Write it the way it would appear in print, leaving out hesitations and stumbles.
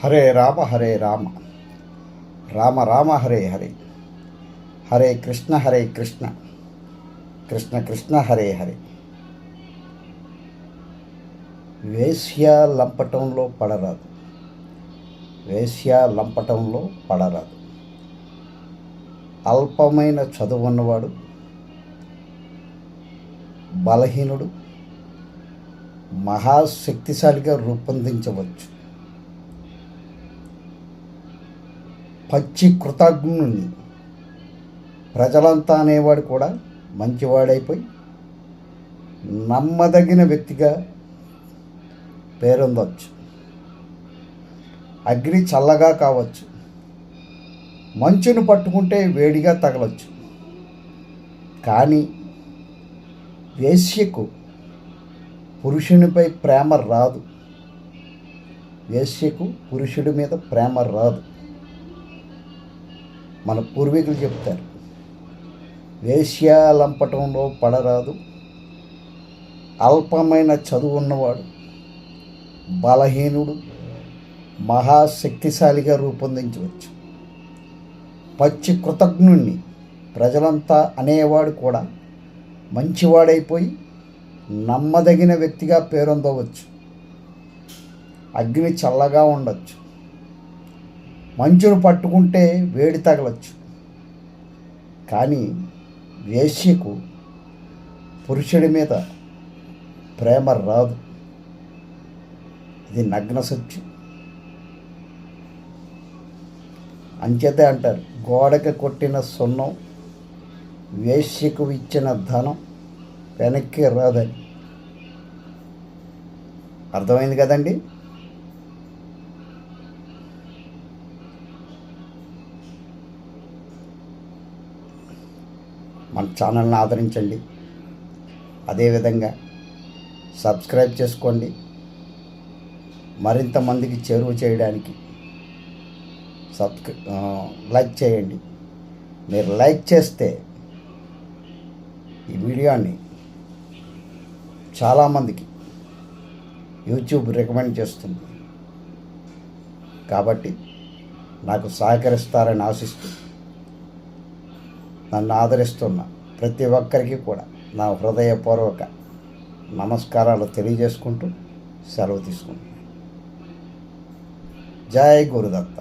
హరే రామ రామ రామ హరే హరే, హరే కృష్ణ కృష్ణ కృష్ణ హరే హరే. వేశ్య లంపటంలో పడరాదు, వేశ్య లంపటంలో పడరాదు. అల్పమైన చదువు ఉన్నవాడు, బలహీనుడు మహాశక్తిశాలిగా రూపొందించవచ్చు. పచ్చి కృతజ్ఞుని ప్రజలంతా అనేవాడు కూడా మంచివాడైపోయి నమ్మదగిన వ్యక్తిగా పేరొందవచ్చు. అగ్ని చల్లగా కావచ్చు, మంచును పట్టుకుంటే వేడిగా తగలచ్చు. కానీ వేశ్యకు పురుషునిపై ప్రేమ రాదు, వేశ్యకు పురుషుడి మీద ప్రేమ రాదు. మన పూర్వీకులు చెప్తారు, వేశ్య లంపటంలో పడరాదు, అల్పమైన చదువు ఉన్నవాడు బలహీనుడు మహాశక్తిశాలిగా రూపొందించవచ్చు. పచ్చి కృతజ్ఞుణ్ణి ప్రజలంతా అనేవాడు కూడా మంచివాడైపోయి నమ్మదగిన వ్యక్తిగా పేరొందవచ్చు. అగ్ని చల్లగా ఉండొచ్చు, మంచును పట్టుకుంటే వేడి తగలచ్చు. కానీ వేశ్యకు పురుషుడి మీద ప్రేమ రాదు, ఇది నగ్న సత్యం. అంచేతే అంటారు, గోడకి కొట్టిన సున్నం వేశ్యకు ఇచ్చిన ధనం వెనక్కి రాదని. అర్థమైంది కదండి. మన ఛానల్ని ఆదరించండి, అదేవిధంగా సబ్స్క్రైబ్ చేసుకోండి. మరింత మందికి చేరువ చేయడానికి లైక్ చేయండి. మీరు లైక్ చేస్తే ఈ వీడియోని చాలామందికి యూట్యూబ్ రికమెండ్ చేస్తుంది. కాబట్టి నాకు సహకరిస్తారని ఆశిస్తూ నన్ను ఆదరిస్తున్న ప్రతి ఒక్కరికి కూడా నా హృదయపూర్వక నమస్కారాలు తెలియజేసుకుంటూ సెలవు తీసుకుంటున్నాను. జై గురుదత్త.